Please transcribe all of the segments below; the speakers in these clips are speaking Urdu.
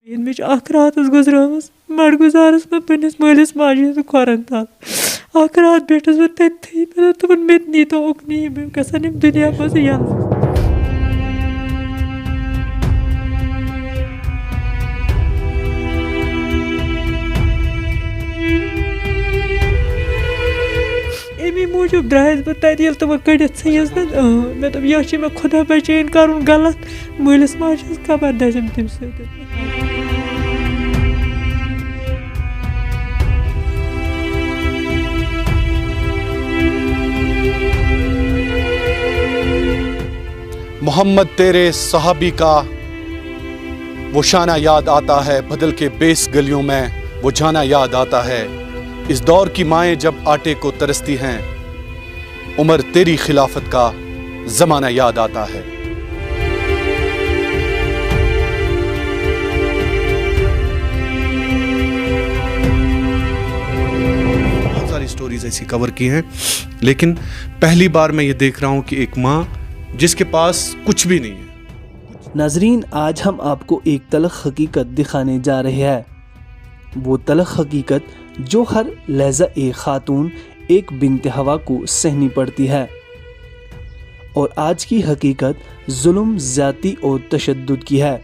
مےٚ چھِ اکھ رات گُزرٲمٕژ بَڈگُزارَس منٛز پنٛنِس مٲلِس ماجہِ ہِنٛدِ کھۄرَن تل اکھ رات بیٖٹھٕس بہٕ تٔتھی مےٚ دوٚپ تِمن مےٚ تہِ نیٖتو اُکنٕے یِم گژھن یِم دُنیا منٛز یَلہٕ. امی موٗجوٗب درٛایَس بہٕ تَتہِ ییٚلہِ تِمو کٔڑِتھ ژھٕنِس نا مےٚ دوٚپ یا چھِ مےٚ خۄدا بچٲیِن کَرُن غلط مٲلِس ماجہِ ہٕنٛز خبر دَزٮ۪م تَمہِ سۭتۍ. محمد تیرے صحابی کا وہ شانہ یاد آتا ہے، بدل کے بیس گلیوں میں وہ جانا یاد آتا ہے. اس دور کی مائیں جب آٹے کو ترستی ہیں، عمر تیری خلافت کا زمانہ یاد آتا ہے. بہت ساری سٹوریز ایسی کور کی ہیں، لیکن پہلی بار میں یہ دیکھ رہا ہوں کہ ایک ماں جس کے پاس کچھ بھی نہیں ہے. ناظرین، آج ہم آپ کو ایک تلخ حقیقت دکھانے جا رہے ہیں. وہ تلخ حقیقت جو ہر لہجہ ایک خاتون ایک بنت ہوا کو سہنی پڑتی ہے. اور آج کی حقیقت ظلم، زیادتی اور تشدد کی ہے.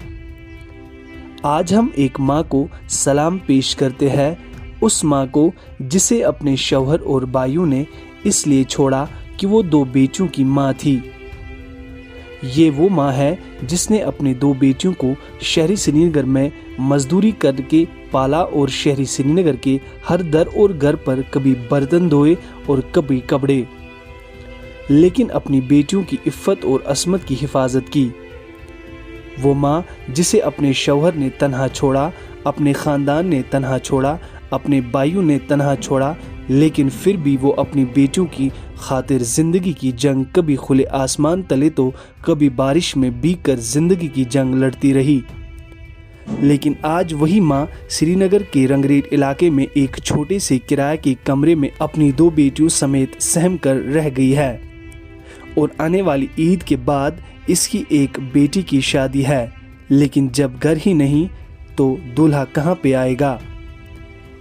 آج ہم ایک ماں کو سلام پیش کرتے ہیں، اس ماں کو جسے اپنے شوہر اور بھائیوں نے اس لیے چھوڑا کہ وہ 2 بیٹیوں کی ماں تھی. یہ وہ ماں ہے جس نے اپنی 2 بیٹیوں کو شہری سری نگر میں مزدوری کر کے پالا اور شہری سری نگر کے ہر در اور گھر پر کبھی برتن دھوئے اور کبھی کپڑے، لیکن اپنی بیٹیوں کی عفت اور عصمت کی حفاظت کی. وہ ماں جسے اپنے شوہر نے تنہا چھوڑا، اپنے خاندان نے تنہا چھوڑا، اپنے بھائیوں نے تنہا چھوڑا، لیکن پھر بھی وہ اپنی بیٹیوں کی خاطر زندگی کی جنگ کبھی کھلے آسمان تلے تو کبھی بارش میں بھیگ کر زندگی کی جنگ لڑتی رہی. لیکن آج وہی ماں سری نگر کے رنگریٹ علاقے میں ایک چھوٹے سے کرایہ کے کمرے میں اپنی 2 بیٹیوں سمیت سہم کر رہ گئی ہے. اور آنے والی عید کے بعد اس کی ایک بیٹی کی شادی ہے، لیکن جب گھر ہی نہیں تو دولہا کہاں پہ آئے گا؟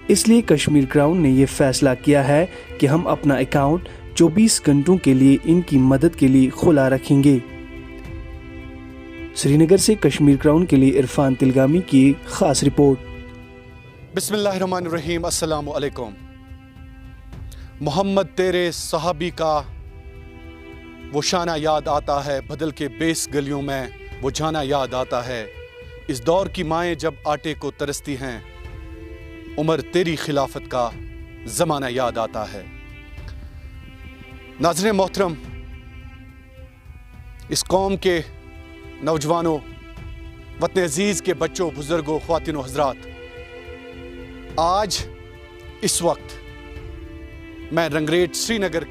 اس لیے کشمیر کراؤن نے یہ فیصلہ کیا ہے کہ ہم اپنا اکاؤنٹ 24 گھنٹوں کے لیے ان کی مدد کے لیے کھلا رکھیں گے. سری نگر سے کشمیر کراؤن کے لیے عرفان تلگامی کی خاص رپورٹ. بسم اللہ الرحمن الرحیم. السلام علیکم. محمد تیرے صحابی کا وہ شانہ یاد آتا ہے، بدل کے بیس گلیوں میں وہ جانا یاد آتا ہے. اس دور کی مائیں جب آٹے کو ترستی ہیں، عمر تیری خلافت کا زمانہ یاد آتا ہے. ناظرین محترم، اس قوم کے نوجوانوں، وطن عزیز کے بچوں، بزرگوں، خواتین و حضرات، آج اس وقت میں رنگریٹ سری نگر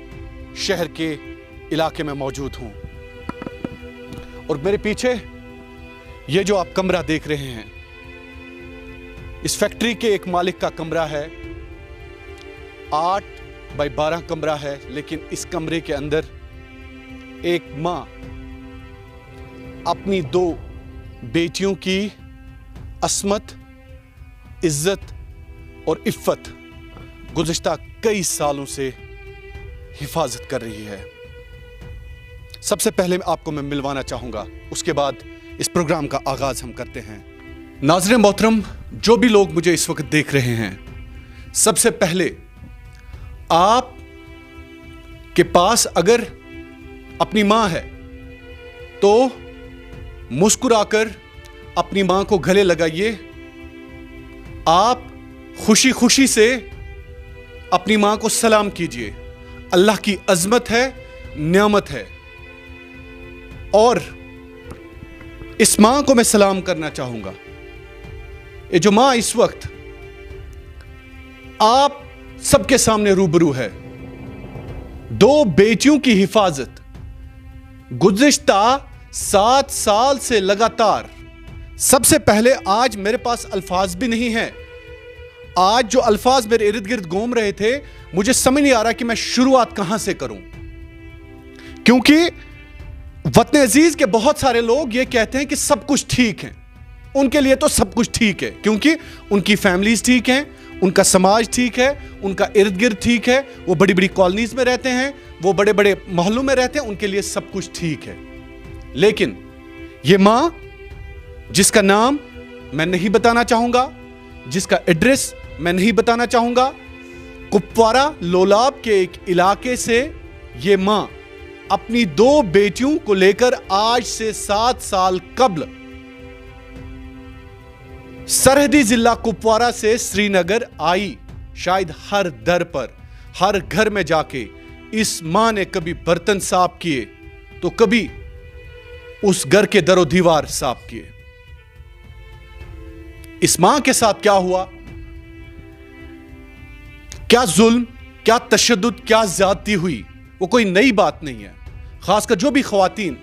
شہر کے علاقے میں موجود ہوں، اور میرے پیچھے یہ جو آپ کمرہ دیکھ رہے ہیں، اس فیکٹری کے ایک مالک کا کمرہ ہے. 8x12 کمرہ ہے، لیکن اس کمرے کے اندر ایک ماں اپنی 2 بیٹیوں کی عصمت، عزت اور عفت گزشتہ کئی سالوں سے حفاظت کر رہی ہے. سب سے پہلے آپ کو میں ملوانا چاہوں گا، اس کے بعد اس پروگرام کا آغاز ہم کرتے ہیں. ناظرین محترم، جو بھی لوگ مجھے اس وقت دیکھ رہے ہیں، سب سے پہلے آپ کے پاس اگر اپنی ماں ہے تو مسکرا کر اپنی ماں کو گلے لگائیے. آپ خوشی خوشی سے اپنی ماں کو سلام کیجیے. اللہ کی عظمت ہے، نعمت ہے. اور اس ماں کو میں سلام کرنا چاہوں گا. یہ جو ماں اس وقت آپ سب کے سامنے روبرو ہے، 2 بیٹیوں کی حفاظت گزشتہ 7 سال سے لگاتار. سب سے پہلے آج میرے پاس الفاظ بھی نہیں ہیں. آج جو الفاظ میرے ارد گرد گھوم رہے تھے، مجھے سمجھ نہیں آ رہا کہ میں شروعات کہاں سے کروں، کیونکہ وطن عزیز کے بہت سارے لوگ یہ کہتے ہیں کہ سب کچھ ٹھیک ہے، ان کے لیے تو سب کچھ ٹھیک ہے, کیونکہ ان کی فیملیز ٹھیک ہیں, ان کا سماج ٹھیک ہے, ان کا ارد گرد ٹھیک ہے, وہ بڑی بڑی کالونیز میں رہتے ہیں, وہ بڑے بڑے محلوں میں رہتے ہیں, ان کے لیے سب کچھ ٹھیک ہے. لیکن یہ ماں جس کا نام میں نہیں بتانا چاہوں گا, جس کا ایڈریس میں نہیں بتانا چاہوں گا, کپوارہ لولاب کے ایک علاقے سے یہ ماں اپنی 2 بیٹیوں کو لے کر آج سے 7 سال قبل سرحدی ضلع کپوارہ سے سری نگر آئی. شاید ہر در پر, ہر گھر میں جا کے اس ماں نے کبھی برتن صاف کیے تو کبھی اس گھر کے در و دیوار صاف کیے. اس ماں کے ساتھ کیا ہوا, کیا ظلم, کیا تشدد, کیا زیادتی ہوئی, وہ کوئی نئی بات نہیں ہے. خاص کر جو بھی خواتین,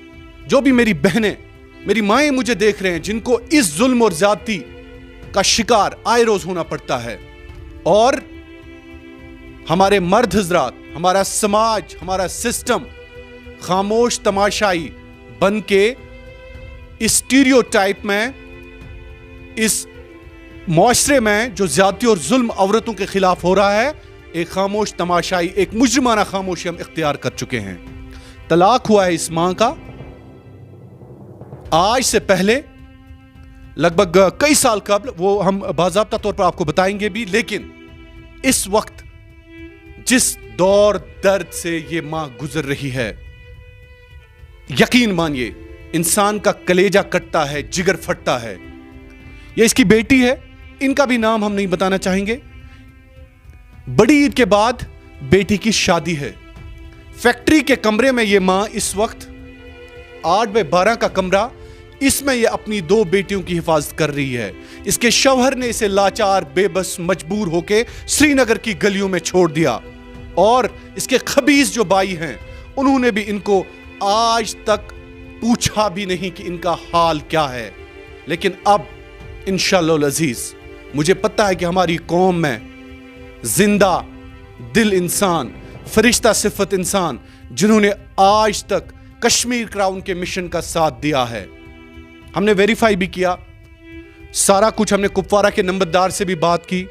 جو بھی میری بہنیں, میری مائیں مجھے دیکھ رہے ہیں, جن کو اس ظلم اور زیادتی کا شکار آئے روز ہونا پڑتا ہے, اور ہمارے مرد حضرات, ہمارا سماج, ہمارا سسٹم خاموش تماشائی بن کے اس اسٹیریوٹائپ میں, اس معاشرے میں جو زیادتی اور ظلم عورتوں کے خلاف ہو رہا ہے, ایک خاموش تماشائی, ایک مجرمانہ خاموشی ہم اختیار کر چکے ہیں. طلاق ہوا ہے اس ماں کا آج سے پہلے لگ بھگ کئی سال قبل, وہ ہم باضابطہ طور پر آپ کو بتائیں گے بھی. لیکن اس وقت جس دور درد سے یہ ماں گزر رہی ہے, یقین مانیے انسان کا کلیجہ کٹتا ہے, جگر پھٹتا ہے. یہ اس کی بیٹی ہے, ان کا بھی نام ہم نہیں بتانا چاہیں گے. بڑی عید کے بعد بیٹی کی شادی ہے. فیکٹری کے کمرے میں یہ ماں اس وقت 8x12 کا کمرہ, اس میں یہ اپنی 2 بیٹیوں کی حفاظت کر رہی ہے. اس کے شوہر نے اسے لاچار, بے بس, مجبور ہو کے سری نگر کی گلیوں میں چھوڑ دیا, اور اس کے خبیث جو بھائی ہیں انہوں نے بھی ان کو آج تک پوچھا بھی نہیں کہ ان کا حال کیا ہے. لیکن اب انشاءاللہ العزیز مجھے پتا ہے کہ ہماری قوم میں زندہ دل انسان, فرشتہ صفت انسان, جنہوں نے آج تک کشمیر کراؤن کے مشن کا ساتھ دیا ہے. ہم نے ویریفائی بھی کیا سارا کچھ, ہم نے کپوارہ کے نمبردار سے بھی بات کی.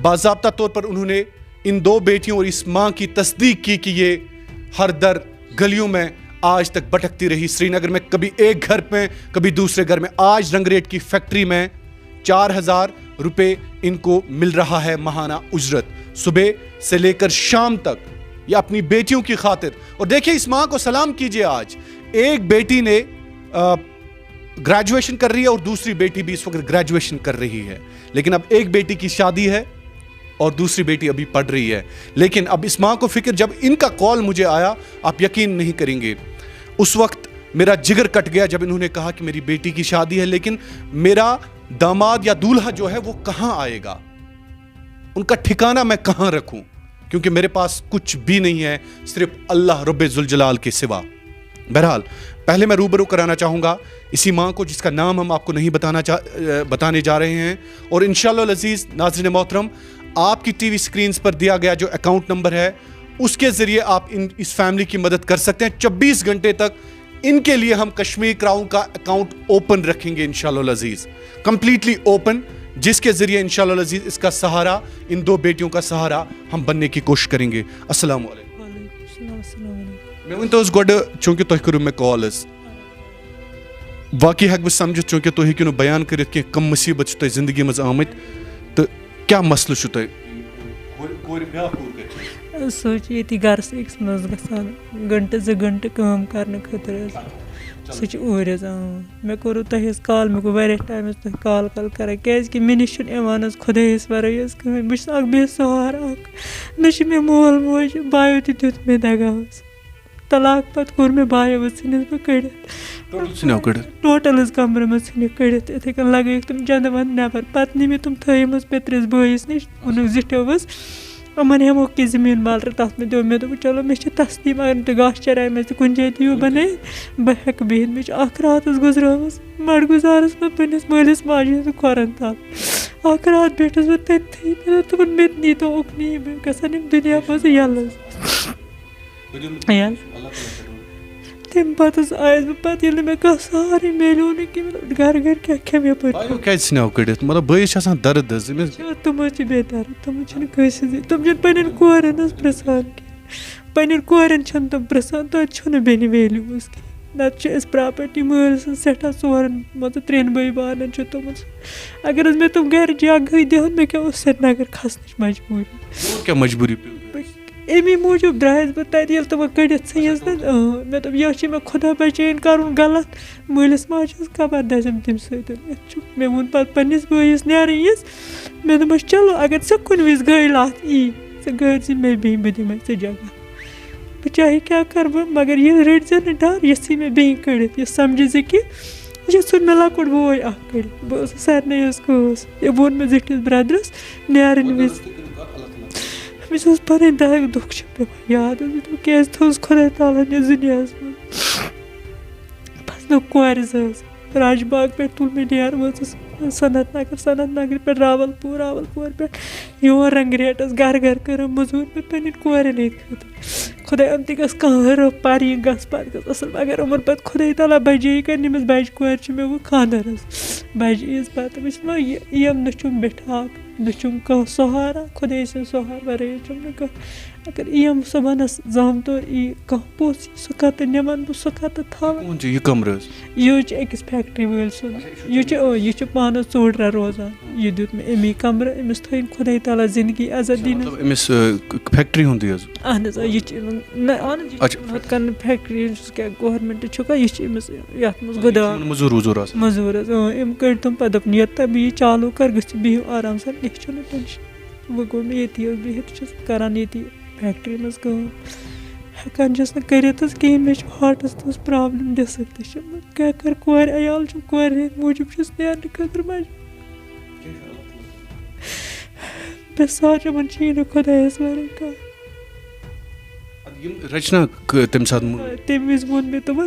باضابطہ طور پر انہوں نے ان 2 بیٹیوں اور اس ماں کی تصدیق کی کہ یہ ہر در گلیوں میں آج تک بھٹکتی رہی, سری نگر میں کبھی ایک گھر میں, کبھی دوسرے گھر میں. آج رنگ ریٹ کی فیکٹری میں 4000 روپے ان کو مل رہا ہے ماہانہ اجرت, صبح سے لے کر شام تک, یہ اپنی بیٹیوں کی خاطر. اور دیکھیں اس ماں کو سلام کیجئے, آج ایک بیٹی نے گریجویشن کر رہی ہے اور دوسری بیٹی بھی اس وقت گریجویشن کر رہی ہے. لیکن اب ایک بیٹی کی شادی ہے اور دوسری بیٹی ابھی پڑھ رہی ہے. لیکن اب اس ماں کو فکر, جب ان کا کال مجھے آیا, آپ یقین نہیں کریں گے, اس وقت میرا جگر کٹ گیا جب انہوں نے کہا کہ میری بیٹی کی شادی ہے, لیکن میرا داماد یا دولہا جو ہے وہ کہاں آئے گا, ان کا ٹھکانہ میں کہاں رکھوں, کیونکہ میرے پاس کچھ بھی نہیں ہے صرف اللہ رب ذوالجلال کے سوا. بہرحال پہلے میں روبرو کرانا چاہوں گا اسی ماں کو جس کا نام ہم آپ کو نہیں بتانے جا رہے ہیں. اور انشاءاللہ العزیز ناظرین محترم, آپ کی ٹی وی سکرینز پر دیا گیا جو اکاؤنٹ نمبر ہے, اس کے ذریعے آپ اس فیملی کی مدد کر سکتے ہیں. 24 گھنٹے تک ان کے لیے ہم کشمیر کراؤن کا اکاؤنٹ اوپن رکھیں گے انشاءاللہ العزیز, کمپلیٹلی اوپن, جس کے ذریعے انشاءاللہ العزیز اس کا سہارا, ان 2 بیٹیوں کا سہارا ہم بننے کی کوشش کریں گے. السلام علیکم. میں ون تو گوڈ چونکہ تہ کرو میں کال حظ, واقعی ہیک بہ سمجھت چونکہ تہ ہیکو بیان کرت کہ کم مصیبت تہ زندگی مز آمت تو کیا مسئلہ تہ سوچ یہ گرس أکس مز گژھان گھنٹہ 2 گھنٹہ کٲم کرنہٕ خٲطرٕ سُہ چھُ اوٗرۍ حظ مےٚ کوٚروٕ تۄہہِ حظ کال مےٚ گوٚو واریاہ ٹایم حظ تۄہہِ کال کران کیٛازِکہِ مےٚ نِش چھُنہٕ یِوان حظ خۄدایَس وَرٲے حظ کٕہٕنۍ. بہٕ چھُس اکھ بے سہارٕ اکھ, نہ چھُ مےٚ مول موج, بایو تہِ دیُت مےٚ دگا حظ, طلاق پتہٕ کوٚر مےٚ بایو حظ ژھٕنِس بہٕ کٔڑِتھ, ٹوٹل حظ کمرٕ منٛز ژھٕنِکھ کٔڑِتھ, یِتھٕے کٔنۍ لگٲیِکھ تِم جنٛدٕ ونٛدٕ نٮ۪بر. پتہٕ نی مےٚ تِم تھٲیِم حظ پیٚترِس بٲیِس نِش, ووٚنُکھ زِٹھیو حظ یِمن ہٮ۪موکھ کینٛہہ زٔمیٖن ملرٕ تتھ منٛز دِیو. مےٚ دوٚپ چلو مےٚ چھِ تسلیٖم, اگر نہٕ تُہۍ گاسہٕ چراے منٛز تہِ کُنہِ جایہِ دِیِو بنٲیِتھ بہٕ ہٮ۪کہٕ بِہِتھ. مےٚ چھِ اکھ رات حظ گُزرٲمٕژ مڈگُزارس منٛز پننِس مٲلِس ماجہِ ہٕنٛدِ کھۄرن تل. اکھ رات بیٖٹھٕس بہٕ تٔتھی, مےٚ دوٚپ تِمن مےٚ تہِ نیٖتو اُکنٕے, مےٚ گژھن یِم دُنیا منٛز یَلہٕ حظ. تمہِ پَتہٕ حظ آیَس بہٕ پَتہٕ ییٚلہِ نہٕ مےٚ کانٛہہ سہارٕے میلیو نہٕ کینٛہہ گَرٕ گَرٕ کیٛاہ کھٮ۪مہٕ یَپٲرۍ کیٛازِ ژھٕنیو کٔڑِتھ مطلب بٲیِس چھِ آسان درد حظ أمِس تِم حظ چھِ بے درد تِمن چھِنہٕ کٲنٛسہِ ہٕنٛز تِم چھِنہٕ پنٛنٮ۪ن کورٮ۪ن حظ پرٛژھان کینٛہہ پنٛنٮ۪ن کورٮ۪ن چھِنہٕ تِم پرٛژھان توتہِ چھُنہٕ بیٚنہِ ویلیوٗ حظ کینٛہہ نَتہٕ چھِ أسۍ پرٛاپَرٹی مٲلۍ سٕنٛز سٮ۪ٹھاہ ژورَن مان ژٕ 3 بٲے بارنٮ۪ن چھُ تِمَن اگر حظ مےٚ تِم گَرِ جگہٕے دِہَن مےٚ کیٛاہ اوس سرینگر کھسنٕچ مجبوٗری کیٛاہ مجبوٗری امی موٗجوٗب درٛایَس بہٕ تَتہِ ییٚلہِ تِمو کٔڑِتھ ژھٕنِس نہ مےٚ دوٚپ یا چھِ مےٚ خۄدا بَچٲیِن کَرُن غلط مٲلِس ماجہِ ہٕنٛز خبر دَزٮ۪م تَمہِ سۭتۍ یَتھ چھُ مےٚ ووٚن پَتہٕ پنٛنِس بٲیِس نیرٕنۍ مےٚ دوٚپمَس چلو اگر ژےٚ کُنہِ وِزِ گٔے لَتھ ژٕ گٲڑۍ مےٚ بیٚیہِ بہٕ دِمَے ژےٚ جگہ بہٕ چاہے کیٛاہ کَرٕ بہٕ مگر یہِ رٔٹۍ زِ نہٕ ڈر یہِ ژھٕنۍ مےٚ بیٚیہِ کٔڑِتھ یہِ سَمجھِ زِ کہِ یہِ ژھُن مےٚ لۄکُٹ بوے اَکھ کٔڑِتھ بہٕ ٲسٕس سارنٕے حظ کٲس یہِ ووٚن مےٚ زِٹھِس برٛدرَس نیرٕنۍ وِزِ مےٚ چھِ حظ پَنٕنۍ دُکھ چھِ پٮ۪وان یاد حظ دوٚپ کیٛازِ تھٲوٕس خۄدا تعالیٰ ہَن یَتھ دُنیاہَس منٛز بَس نہٕ کورِ زٲژ راج باغ پٮ۪ٹھ تُل مےٚ ڈیر وٲژٕس سنت نگرٕ پٮ۪ٹھ راول پوٗر پٮ۪ٹھ یور رنٛگریٹَس گَرٕ گَرٕ کٔرٕم مٔزوٗرۍ مےٚ پنٛنٮ۪ن کورٮ۪ن ہِنٛدۍ خٲطرٕ خۄدایَن تہِ گٔژھ کانٛہہ رٔف پَرٕنۍ گژھِ پَتہٕ گٔژھ اَصٕل مگر یِمَن پَتہٕ خۄداے تعالیٰ بَجٲیی کَرِ ییٚمِس بَجہِ کورِ چھِ مےٚ وۄنۍ خانٛدَر حظ بَجہِ عیٖذ پَتہٕ وٕچھ ما یِم نہٕ چھُم بِٹھاک نہ چھُم کانٛہہ سہارا خۄداے سٕنٛدِ سہارٕ وَرٲے چھُم نہٕ کانٛہہ اگر یِم صُبحنَس زام طور یی کانٛہہ پوٚژھ یی سُہ کَتہٕ نِمَن بہٕ سُہ کَتہٕ تھاوَن یہِ کَمرٕ حظ یہِ حظ چھِ أکِس فیکٹری وٲلۍ سُنٛد یہِ چھُ پانَس ژوٗڈرا روزان یہِ دیُت مےٚ امی کَمرٕ أمِس تھٲیِن خۄداے تعالیٰ زِندگی عزت دِنَس أمِس فیکٹری ہُنٛدُے حظ اہن حظ یہِ چھِ نہ اہن حظ یہِ چھِ ہُتھ کَنۍ فیکٹری چھُس کیٛاہ گورمٮ۪نٛٹ چھُکھا یہِ چھِ أمِس یَتھ منٛز گُدان مٔزوٗر حظ أمۍ کٔڑۍ تِم پَتہٕ دوٚپُن یوٚت تۄہہِ بہٕ یہِ چالوٗ کَرٕ گٔژھِو بِہِو آرام سان کیٚنٛہہ چھُنہٕ ٹٮ۪نشَن وۄنۍ گوٚو مےٚ ییٚتی حظ بِہِتھ چھَس کَران ییٚتی فیکٹری منٛز کٲم ہٮ۪کان چھَس نہٕ کٔرِتھ حظ کِہیٖنۍ مےٚ چھُ ہاٹَس تہِ حظ پرٛابلِم ڈِسٕک تہِ چھِ کیٛاہ کَرٕ کورِ عیال چھُم کورِ ہِنٛدۍ موٗجوٗب چھُس نیرنہٕ خٲطرٕ مجبوٗر بِسار یِمَن چھی نہٕ خۄدایَس وَرٲے کانٛہہ تَمہِ وِزِ ووٚن مےٚ تِمَن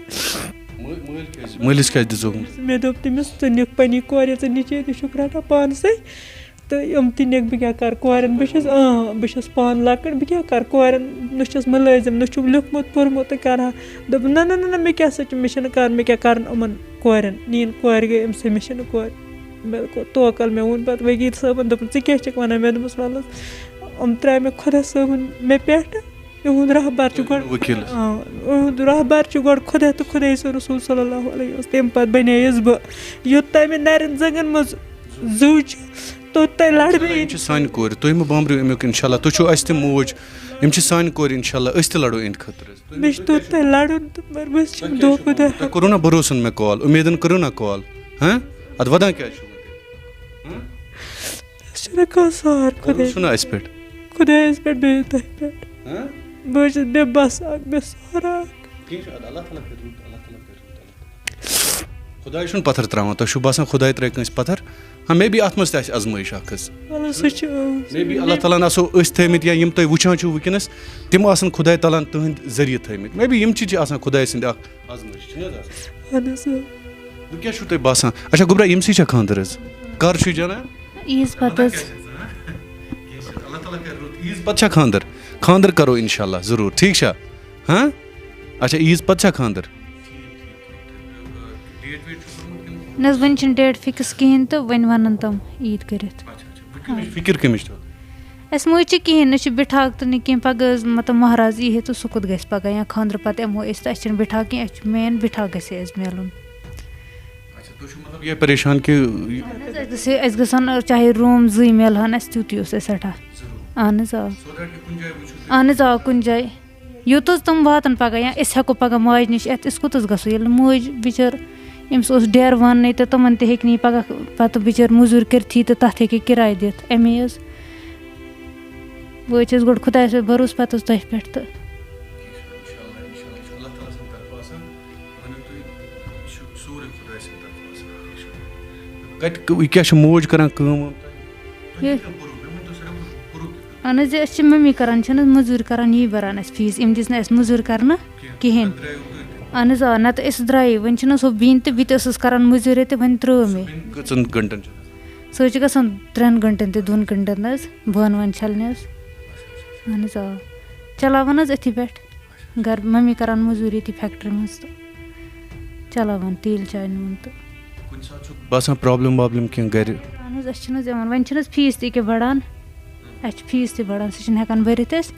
مےٚ دوٚپ تٔمِس ژٕ نِکھ پنٛنی کورِ ژٕ نِچے تہِ چھُکھ رَٹان پانسٕے تہٕ یِم تہِ نِکھ بہٕ کیٛاہ کَرٕ کورٮ۪ن بہٕ چھَس پانہٕ لۄکٕٹ بہٕ کیٛاہ کَرٕ کورٮ۪ن نہ چھَس مُلٲزِم نہ چھُم لیوٗکھمُت پوٚرمُت تہٕ کَرٕہا دوٚپُن نہ مےٚ کیٛاہ سا چھُ مےٚ چھِنہٕ کَرُن مےٚ کیٛاہ کَرُن یِمَن کورٮ۪ن نِیِن کورِ گٔے أمۍ سٕے مےٚ چھِنہٕ کورِ مےٚ کوٚر توکَل مےٚ ووٚن پَتہٕ ؤکیٖل صٲبَن دوٚپُن ژٕ کیٛاہ چھَکھ وَنان مےٚ دوٚپمَس وَلہٕ حظ یِم ترٛاے مےٚ خۄدا صٲبَن مےٚ پٮ۪ٹھٕ یِہُنٛد رہبر چھُ گۄڈٕ یِہُنٛد رہبر چھُ گۄڈٕ خۄدا تہٕ خۄداے سُنٛد رسوٗل صلی اللہُ علیہ وسلم تَمہِ پَتہٕ بَنییَس بہٕ یوٚتام مےٚ نَرٮ۪ن زنٛگَن منٛز زُو چھِ توٚتام لَڑٕ مےٚ یِم چھِ سانہِ کورِ تُہۍ مہٕ بامبرِو امیُک اِنشاء اللہ تُہۍ چھُو اَسہِ تہِ موج یِم چھِ سانہِ کورِ اِنشاء اللہ أسۍ تہِ لَڑو یِہِنٛدِ خٲطرٕ مےٚ چھُ توٚتام لَڑُن تہٕ مگر بہٕ حظ چھَم دۄہ کھۄتہٕ دۄہ تۄہہِ کوٚروٗ نا بروسَن مےٚ کال اُمیدَن کٔرِو نا کال اَدٕ وَدان کیٛازِ چھُو چھُنہ کانٛہہ سہار خۄداے چھُنہ اَسہِ پٮ۪ٹھ خۄدایَس پٮ۪ٹھ بیٚیہِ تۄہہِ پٮ۪ٹھ بہٕ حظ چھَس مےٚ بَس اَکھ مےٚ سہارا خۄداے چھُنہٕ پَتھر ترٛاوان تۄہہِ چھُو باسان خۄداے ترٛایہِ کٲنٛسہِ پَتھر مے بی اَتھ منٛز تہِ آسہِ اَزمٲیِش اَکھ حظ سُہ چھُ مے بی اللہ تعالیٰ ہَن آسو أسۍ تھٲیمٕتۍ یا یِم تُہۍ وٕچھان چھُو وٕنکٮ۪نَس تِم آسَن خۄداے تعالیٰ ہَن تٕہٕنٛدۍ ذٔریعہٕ تھٲیمٕتۍ مے بی یِم چیٖز چھِ آسان خۄداے سٕنٛدِ اَکھ آزمٲیش اہن حظ وۄنۍ کیٛاہ چھُو تۄہہِ باسان اچھا گوٚبرا ییٚمسٕے چھا خانٛدَر حظ کَر چھُ جَناب عیٖذ پَتہٕ حظ عیٖذ پَتہٕ چھا خانٛدَر کَرو اِنشاء اللہ ضروٗر ٹھیٖک چھا اچھا عیٖذ پَتہٕ چھا خانٛدَر نہ حظ وۄنۍ چھِنہٕ ڈیٹ فِکٕس کِہیٖنۍ تہٕ وۄنۍ وَنَن تِم عیٖد کٔرِتھ فِکِر کٔمِچ چھو اَسہِ مہٕ حظ چھِ کِہیٖنۍ نہ چھِ بِٹھاک تہٕ نہٕ کینٛہہ پَگاہ حظ مطلب مہراز یی ہے تہٕ سُہ کوٚت گژھِ پَگاہ یا خانٛدرٕ پَتہٕ یِمو أسۍ تہٕ اَسہِ چھِنہٕ بِٹھاک کینٛہہ اَسہِ چھُ مین بِٹھاک گژھِ ہے اَسہِ میلُن اَسہِ گژھن چاہے روٗم 2 میلہٕ اَسہِ تیُتُے اوس اَسہِ سٮ۪ٹھاہ اہن حظ اہن حظ کُنہِ جایہِ یوٚت حظ تِم واتَن پَگاہ یا أسۍ ہٮ۪کو پَگاہ ماجہِ نِش یِتھ أسۍ کوٚت حظ گژھو ییٚلہِ نہٕ مٲج بِچٲر أمِس اوس ڈیرٕ وَننَے تہٕ تِمَن تہِ ہیٚکہِ نہٕ یہِ پَگاہ پَتہٕ بِچٲر موٚزوٗرۍ کٔرتھٕے تہٕ تَتھ ہیٚکہِ کِراے دِتھ اَمے حظ وۄنۍ حظ چھَس گۄڈٕ خۄدایَس پٮ۪ٹھ بروسہٕ پَتہٕ حظ تۄہہِ پٮ۪ٹھ تہٕ کیٛاہ چھِ موج کَران کٲم اہن حظ أسۍ چھِ مٔمی کَران چھَنہٕ حظ موٚزوٗرۍ کَران یی بَران اَسہِ فیٖس أمۍ دِژ نہٕ اَسہِ موٚزوٗرۍ کَرنہٕ کِہیٖنۍ اہن حظ نَتہٕ أسۍ درٛایے وۄنۍ چھِنہٕ حظ ہُہ بیٚنہِ تہٕ بہٕ تہِ ٲسٕس کَران موٚزوٗرۍ تہٕ وۄنۍ ترٛٲو مےٚ سُہ حظ چھِ گژھان 3 گنٹَن تہِ 2 گنٹَن حظ بانہٕ وانہٕ چھَلنہِ حظ اہن حظ چلاوان حظ أتھی پٮ۪ٹھ گھر ممی کران موٚزوٗری تہِ فیکٹری منٛز تہٕ چلاوان تیٖل چاے نوٗن تہٕ کُنہِ ساتہٕ چھُ باسان پرٛابلِم وابلِم کینٛہہ گَرِ؟ اہن حظ اَسہِ چھِنہٕ حظ یِوان وۄنۍ چھِنہٕ حظ فیٖس تہِ ییٚکیٛاہ بَڑان اَسہِ چھِ فیٖس تہِ بَڑان سُہ چھِنہٕ ہٮ۪کان بٔرِتھ أسۍ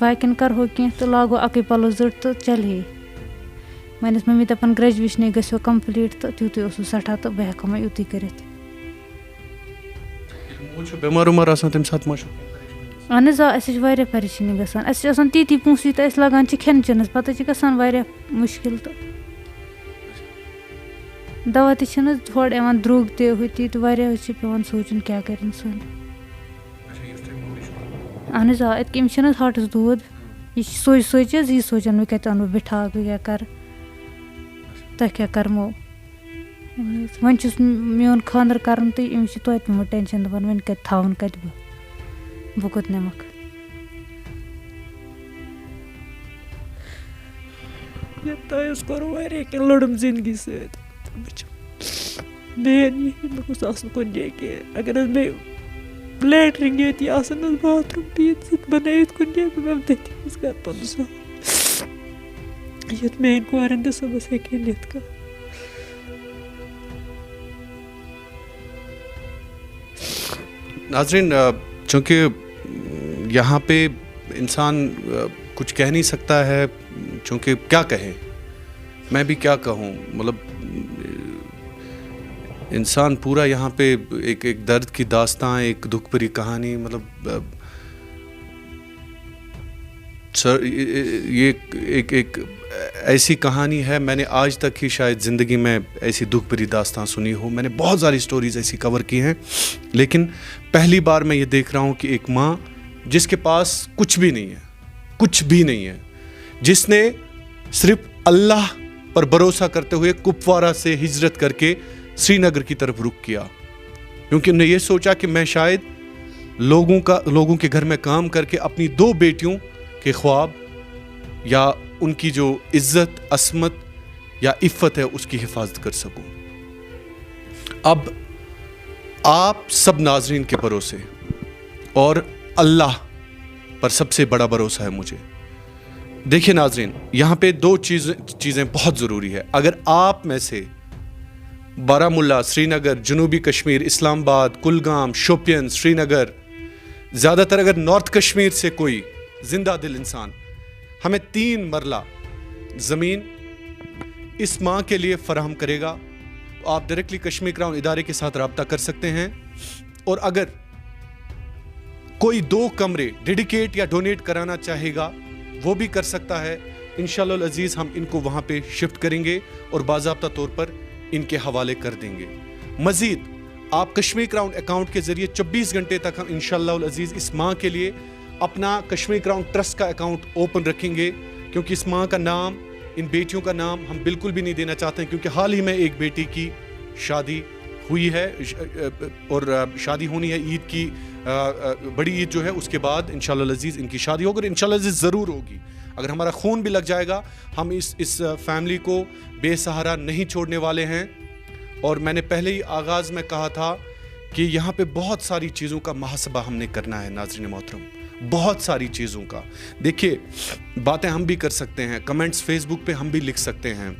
باقٕیَن کَرہو کینٛہہ تہٕ لاگو اَکٕے پَلو زٔٹ تہٕ چلے وۄنۍ ٲس ممی دَپان گرٛیجویشنٕے گژھیو کَمپٕلیٖٹ تہٕ تیُتُے اوسُس سٮ۪ٹھاہ تہٕ بہٕ ہٮ۪کہٕ ہا وۄنۍ یُتُے کٔرِتھ. بٮ۪مار وٮ۪مار آسان تَمہِ ساتہٕ ما چھُ؟ اہن حظ آ اَسہِ چھِ واریاہ پریشٲنی گژھان اَسہِ چھِ آسان تیٖتی پونٛسہٕ یوٗتاہ اَسہِ لگان چھِ کھٮ۪ن چٮ۪نَس پَتہٕ حظ چھِ گژھان واریاہ مُشکِل تہٕ دوا تہِ چھِنہٕ حظ تھوڑا یِوان درٛوگ تہِ ہُہ تہِ تہٕ واریاہ حظ چھِ پٮ۪وان سونٛچُن کیٛاہ کَرِ اِنسان. اہن حظ آ اَتہِ کیٛاہ أمِس چھِنہٕ حظ ہاٹَس دود یہِ چھِ سونٛچہِ حظ یی سونٛچان وۄنۍ کَتہِ اَنہٕ بہٕ بِٹھاکھ بہٕ کیٛاہ کَرٕ تۄہہِ کیٛاہ کَرمو. وۄنۍ چھُس میون خاندَر کَرُن تہٕ أمِس چھِ توتہِ پیوٚمُت ٹٮ۪نشَن دَپان وۄنۍ کَتہِ تھاوُن کَتہِ بہٕ کوٚت نِمَکھ. تۄہہِ حظ کوٚر واریاہ کینٛہہ لوٚڑُم زِندگی سۭتۍ مےٚ چھِ مین یہِ مےٚ گوٚژھ آسُن کُنہِ جایہِ کینٛہہ اگر حظ مےٚ لیٹرِنٛگ ییٚتی آسان حظ باتھ روٗم بِہِتھ بَنٲیِتھ کُنہِ جایہِ بہٕ بیٚہمہٕ تٔتھی منٛز کَرٕ پَنُن سۄ یُتھ میٛانہِ کورٮ۪ن تہِ صُبحس ہیٚکہِ نِتھ کانٛہہ. ناظرین چونکہ یہاں پہ انسان کچھ کہہ نہیں سکتا ہے چونکہ کیا کہے میں بھی کیا کہوں مطلب انسان پورا یہاں پہ ایک درد کی داستان ایک دکھ بھری کہانی مطلب سر یہ ایک ایسی کہانی ہے میں نے آج تک ہی شاید زندگی میں ایسی دکھ بھری داستان سنی ہو. میں نے بہت ساری سٹوریز ایسی کور کی ہیں لیکن پہلی بار میں یہ دیکھ رہا ہوں کہ ایک ماں جس کے پاس کچھ بھی نہیں ہے جس نے صرف اللہ پر بھروسہ کرتے ہوئے کپوارہ سے ہجرت کر کے سری نگر کی طرف رخ کیا کیونکہ انہوں نے یہ سوچا کہ میں شاید لوگوں کے گھر میں کام کر کے اپنی 2 بیٹیوں کے خواب یا ان کی جو عزت عصمت یا عفت ہے اس کی حفاظت کر سکوں. اب آپ سب ناظرین کے بھروسے اور اللہ پر سب سے بڑا بھروسہ ہے مجھے. دیکھیے ناظرین یہاں پہ 2 چیزیں بہت ضروری ہے. اگر آپ میں سے بارہمولہ سری نگر جنوبی کشمیر اسلام آباد کلگام شوپین سری نگر زیادہ تر اگر نارتھ کشمیر سے کوئی زندہ دل انسان ہمیں 3 مرلہ زمین اس ماں کے لیے فراہم کرے گا تو آپ ڈائریکٹلی کشمیر کراؤن ادارے کے ساتھ رابطہ کر سکتے ہیں. اور اگر کوئی 2 کمرے ڈیڈیکیٹ یا ڈونیٹ کرانا چاہے گا وہ بھی کر سکتا ہے. انشاءاللہ العزیز ہم ان کو وہاں پہ شفٹ کریں گے اور باضابطہ طور پر ان کے حوالے کر دیں گے. مزید آپ کشمیر کراؤن اکاؤنٹ کے ذریعے 24 گھنٹے تک ہم انشاءاللہ العزیز اس ماں کے لیے اپنا کشمیر کراؤن ٹرسٹ کا اکاؤنٹ اوپن رکھیں گے کیونکہ اس ماں کا نام ان بیٹیوں کا نام ہم بالکل بھی نہیں دینا چاہتے ہیں کیونکہ حال ہی میں ایک بیٹی کی شادی ہوئی ہے اور شادی ہونی ہے عید کی بڑی عید جو ہے اس کے بعد انشاءاللہ العزیز ان کی شادی ہوگی اور انشاءاللہ العزیز ضرور ہوگی. اگر ہمارا خون بھی لگ جائے گا ہم اس فیملی کو بے سہارا نہیں چھوڑنے والے ہیں. اور میں نے پہلے ہی آغاز میں کہا تھا کہ یہاں پہ بہت ساری چیزوں کا محاسبہ ہم نے کرنا ہے ناظرین محترم, بہت ساری چیزوں کا. دیکھیے باتیں ہم بھی کر سکتے ہیں, کمنٹس فیس بک پہ ہم بھی لکھ سکتے ہیں,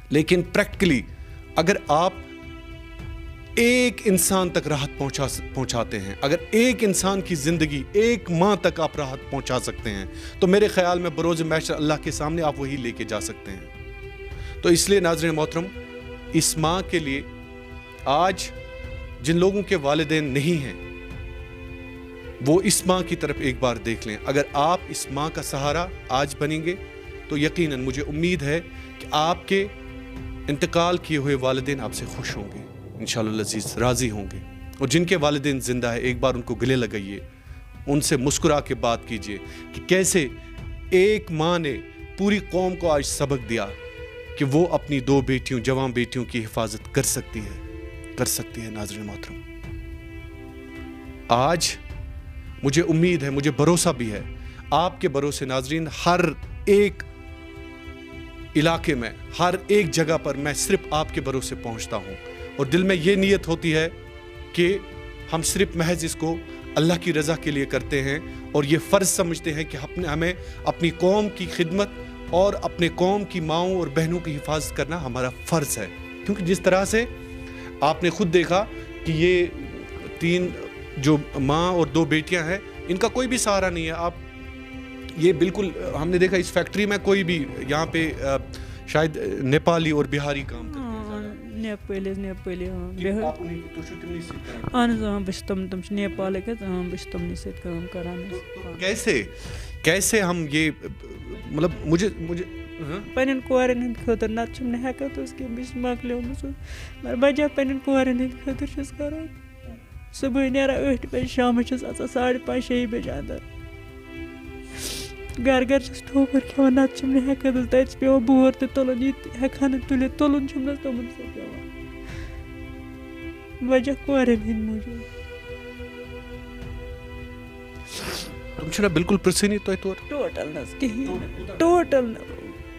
لیکن پریکٹیکلی اگر آپ ایک انسان تک راحت پہنچاتے ہیں, اگر ایک انسان کی زندگی ایک ماہ تک آپ راحت پہنچا سکتے ہیں تو میرے خیال میں بروز محشر اللہ کے سامنے آپ وہی لے کے جا سکتے ہیں. تو اس لیے ناظرین محترم اس ماں کے لیے آج جن لوگوں کے والدین نہیں ہیں وہ اس ماں کی طرف ایک بار دیکھ لیں. اگر آپ اس ماں کا سہارا آج بنیں گے تو یقیناً مجھے امید ہے کہ آپ کے انتقال کیے ہوئے والدین آپ سے خوش ہوں گے, انشاءاللہ العزیز راضی ہوں گے. اور جن کے والدین زندہ ہیں ایک بار ان کو گلے لگائیے, ان سے مسکرا کے بات کیجئے کہ کیسے ایک ماں نے پوری قوم کو آج سبق دیا کہ وہ اپنی 2 بیٹیوں جوان بیٹیوں کی حفاظت کر سکتی ہے. ناظرین محترم آج مجھے امید ہے, مجھے بھروسہ بھی ہے آپ کے بھروسے ناظرین ہر ایک علاقے میں ہر ایک جگہ پر میں صرف آپ کے بھروسے پہنچتا ہوں اور دل میں یہ نیت ہوتی ہے کہ ہم صرف محض اس کو اللہ کی رضا کے لیے کرتے ہیں اور یہ فرض سمجھتے ہیں کہ ہمیں اپنی قوم کی خدمت اور اپنے قوم کی ماؤں اور بہنوں کی حفاظت کرنا ہمارا فرض ہے. کیونکہ جس طرح سے آپ نے خود دیکھا کہ یہ 3 جو ماں اور 2 بیٹیاں ہیں, ان کا کوئی بھی سہارا نہیں ہے. آپ یہ بالکل ہم نے دیکھا اس فیکٹری میں کوئی بھی یہاں پہ شاید نیپالی اور بہاری کام کرتے ہیں. نیپالی تم نیپالک تمنی سم کران. کیسے ہم یہ مطلب مجھے پنن کورن ہند خاطر نت ہیکت اس بس مکلیومس مگر بجا پنن کورن ہند خاطر کران. صبح نیران 8 بجے شام 5:30 6 بجے اندر گھر ٹھوکر کھان نت ہیکت تب پیوان بور تہ تلن یہ ہیکان تلت تلن تمن پیوان وجہ کورن ہند موجود. تم چھنا بالکل پرسنی تو ٹوٹل نہ کہین ٹوٹل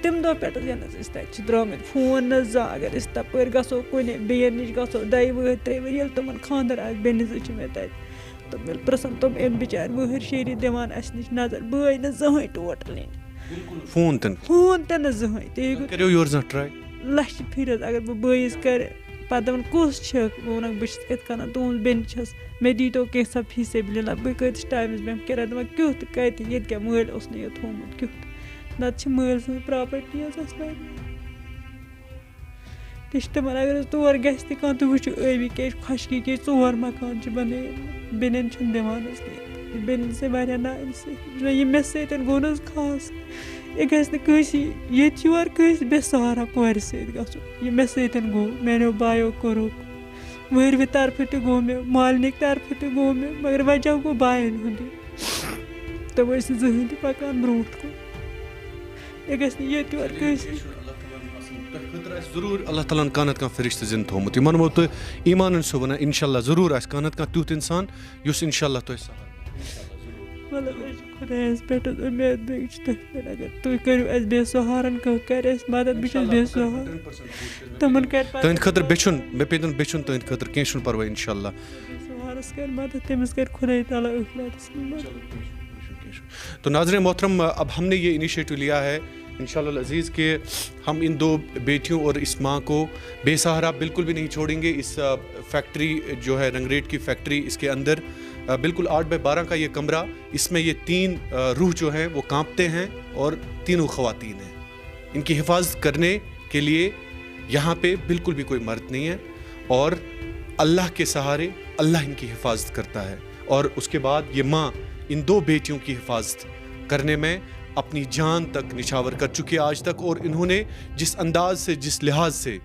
تم دہ پہ تک درامت فون نہ اگر تپر گھو کن بین نش گھو 2 ؤہر 3 ؤہر یل تمن خاندر بیٚنِس مے تتہِ تم ییٚلہِ پرٛژھان تم ام بچار ؤہر شیری دِوان اس نش نظر بٲے نہ زٕہٕنۍ ٹوٹل فون تہِ نہ زٕہٕنۍ تُہۍ کٔرِو یورٕ زانٛہہ ٹراے لچھِ پھِرِ حظ اگر بہٕ بٲیِس کرٕ پتہٕ دپان کُس چھکھ بہٕ ونکھ بہٕ چھس یِتھ کٔنۍ تُہنٛز بیٚنہِ چھس مےٚ دیٖتو کینٛژھا فی سبیل اللہ بہٕ کۭتِس ٹایمس بیٚہمہٕ کِراے دپان کیُتھ کتہِ ییٚتہِ کیٛاہ مٲلۍ اوس نہٕ یہِ تھوٚومُت کیُتھ نتہٕ چھِ مٲلۍ سٕنٛز پراپرٹی حظ اسہِ لگان. تہِ چھِ تِمن اگر حظ تور گژھِ تہِ کانٛہہ تُہۍ وٕچھِو ٲبی کیٛازِ خۄشکی کیٛازِ 4 مکان چھِ بنٲیمٕتۍ بیٚنٮ۪ن چھِنہٕ دِوان حظ کینٛہہ بیٚنٮ۪ن سۭتۍ واریاہ نا اِنصٲفی یہِ مےٚ سۭتۍ گوٚو نہ حظ خاص یہِ گژھِ نہٕ کٲنٛسہِ ییٚتہِ یور کٲنٛسہِ بے سہارا کورِ سۭتۍ گژھُن یہِ مےٚ سۭتۍ گوٚو میانیو بایو کوٚرُکھ وٲروِ طرفہٕ تہِ گوٚو مےٚ مالنٕکۍ طرفہٕ تہِ گوٚو مےٚ مگر وجہ گوٚو باین ہُنٛدُے تِم ٲسۍ نہٕ زٕہٕنۍ تہِ پکان برونٛٹھ کُن یہِ گژھِ نہٕ ییٚتہِ یور کٲنٛسہِ ضرور اللہ تعالیٰ کانٛہہ نتہٕ کانٛہہ فرشتہٕ زِندٕ تھوٚومُت یہِ ونمو تہٕ ایٖمانن چھُ ونان انشاء اللہ ضروٗر آسہِ کانٛہہ نتہٕ کانٛہہ تیُتھ انسان یُس انشاء اللہ تۄہہِ سہارٕ مطلب خۄدایس پٮ۪ٹھ اُمید بیٚیہِ چھِ تٔتھۍ پٮ۪ٹھ اگر تُہۍ کٔرِو اَسہِ بے سہارن کانٛہہ کرِ اَسہِ مدد بہٕ چھَس بے سہار تِمن کرِ تُہنٛدِ خٲطرٕ بیٚچھُن مےٚ پیٚتن بیٚچھُن تُہنٛدِ خٲطرٕ کینٛہہ چھُنہٕ پرواے انشاء اللہ بے سہارس کرِ مدد تٔمِس کرِ خۄداے تعالیٰ ٲخرتس منٛز مدد. تو ناظرین محترم اب ہم نے یہ انیشیٹو لیا ہے انشاءاللہ العزیز کہ ہم ان 2 بیٹیوں اور اس ماں کو بے سہارا بالکل بھی نہیں چھوڑیں گے. اس فیکٹری جو ہے رنگریٹ کی فیکٹری اس کے اندر بالکل 8x12 کا یہ کمرہ اس میں یہ 3 روح جو ہیں وہ کانپتے ہیں اور تینوں خواتین ہیں. ان کی حفاظت کرنے کے لیے یہاں پہ بالکل بھی کوئی مرد نہیں ہے اور اللہ کے سہارے اللہ ان کی حفاظت کرتا ہے. اور اس کے بعد یہ ماں ان 2 بیٹیوں کی حفاظت کرنے میں اپنی جان تک نچھاور کر چکی آج تک اور انہوں نے جس انداز سے جس لحاظ سے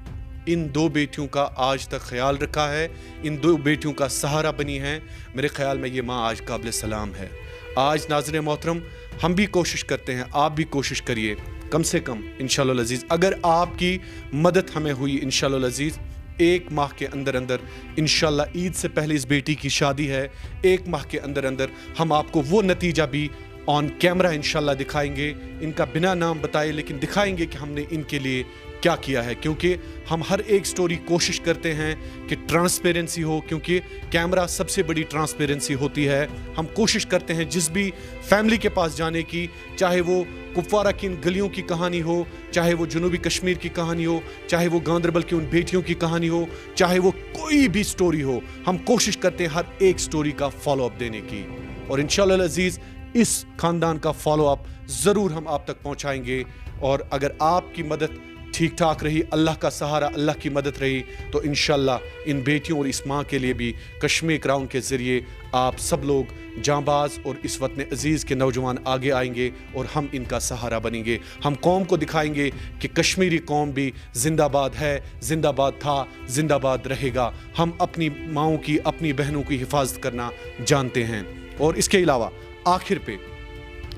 ان 2 بیٹیوں کا آج تک خیال رکھا ہے ان 2 بیٹیوں کا سہارا بنی ہیں میرے خیال میں یہ ماں آج قابل سلام ہے. آج ناظرین محترم ہم بھی کوشش کرتے ہیں آپ بھی کوشش کریے کم سے کم انشاءاللہ العزیز اگر آپ کی مدد ہمیں ہوئی انشاءاللہ العزیز 1 ماہ کے اندر انشاءاللہ عید سے پہلے اس بیٹی کی شادی ہے 1 ماہ کے اندر ہم آپ کو وہ نتیجہ بھی آن کیمرہ انشاءاللہ دکھائیں گے. ان کا بنا نام بتائے لیکن دکھائیں گے کہ ہم نے ان کے لیے کیا کیا ہے کیونکہ ہم ہر ایک سٹوری کوشش کرتے ہیں کہ ٹرانسپیرنسی ہو کیونکہ کیمرہ سب سے بڑی ٹرانسپیرنسی ہوتی ہے. ہم کوشش کرتے ہیں جس بھی فیملی کے پاس جانے کی چاہے وہ کپوارہ کی ان گلیوں کی کہانی ہو چاہے وہ جنوبی کشمیر کی کہانی ہو چاہے وہ گاندربل کی ان بیٹیوں کی کہانی ہو چاہے وہ کوئی بھی سٹوری ہو ہم کوشش کرتے ہیں ہر ایک سٹوری کا فالو اپ دینے کی اور انشاءاللہ العزیز اس خاندان کا فالو اپ ضرور ہم آپ تک پہنچائیں گے. اور اگر آپ کی مدد ٹھیک ٹھاک رہی اللہ کا سہارا اللہ کی مدد رہی تو انشاءاللہ ان بیٹیوں اور اس ماں کے لیے بھی کشمیر کراؤن کے ذریعے آپ سب لوگ جانباز اور اس وطن عزیز کے نوجوان آگے آئیں گے اور ہم ان کا سہارا بنیں گے. ہم قوم کو دکھائیں گے کہ کشمیری قوم بھی زندہ باد ہے زندہ باد تھا زندہ باد رہے گا. ہم اپنی ماؤں کی اپنی بہنوں کی حفاظت کرنا جانتے ہیں. اور اس کے علاوہ آخر پہ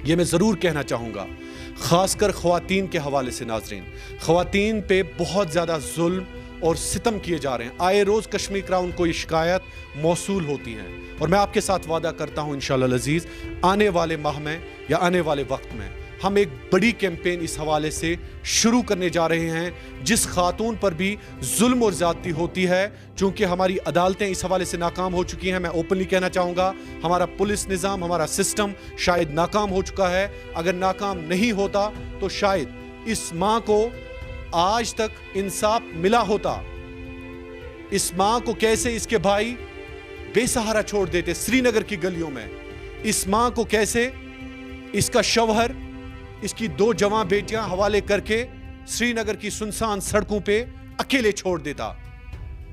یہ میں ضرور کہنا چاہوں گا خاص کر خواتین کے حوالے سے ناظرین خواتین پہ بہت زیادہ ظلم اور ستم کیے جا رہے ہیں. آئے روز کشمیر کراؤن کو یہ شکایت موصول ہوتی ہیں اور میں آپ کے ساتھ وعدہ کرتا ہوں انشاءاللہ العزیز آنے والے ماہ میں یا آنے والے وقت میں ہم ایک بڑی کیمپین اس حوالے سے شروع کرنے جا رہے ہیں جس خاتون پر بھی ظلم اور زیادتی ہوتی ہے. چونکہ ہماری عدالتیں اس حوالے سے ناکام ہو چکی ہیں, میں اوپنلی کہنا چاہوں گا ہمارا پولیس نظام, ہمارا سسٹم شاید ناکام ہو چکا ہے. اگر ناکام نہیں ہوتا تو شاید اس ماں کو آج تک انصاف ملا ہوتا. اس ماں کو کیسے اس کے بھائی بے سہارا چھوڑ دیتے سری نگر کی گلیوں میں, اس ماں کو کیسے اس کا شوہر اس کی 2 جوان بیٹیاں حوالے کر کے سری نگر کی سنسان سڑکوں پہ اکیلے چھوڑ دیتا.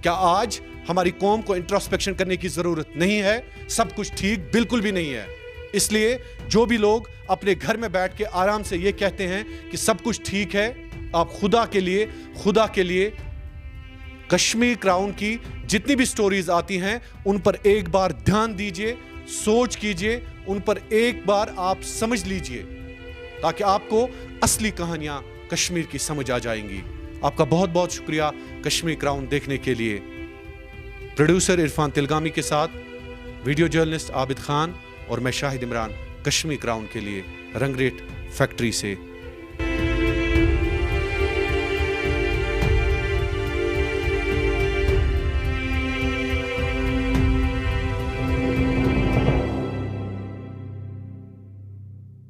کیا آج ہماری قوم کو انٹراسپیکشن کرنے کی ضرورت نہیں ہے؟ سب کچھ ٹھیک بالکل بھی نہیں ہے. اس لیے جو بھی لوگ اپنے گھر میں بیٹھ کے آرام سے یہ کہتے ہیں کہ سب کچھ ٹھیک ہے, آپ خدا کے لیے کشمیر کراؤن کی جتنی بھی سٹوریز آتی ہیں ان پر ایک بار دھیان دیجئے, سوچ کیجئے, ان پر ایک بار آپ سمجھ لیجئے تاکہ آپ کو اصلی کہانیاں کشمیر کی سمجھ آ جائیں گی. آپ کا بہت بہت شکریہ کشمیر کراؤن دیکھنے کے لیے. پروڈیوسر عرفان تلگامی کے ساتھ ویڈیو جرنلسٹ عابد خان اور میں شاہد عمران, کشمیر کراؤن کے لیے رنگریٹ فیکٹری سے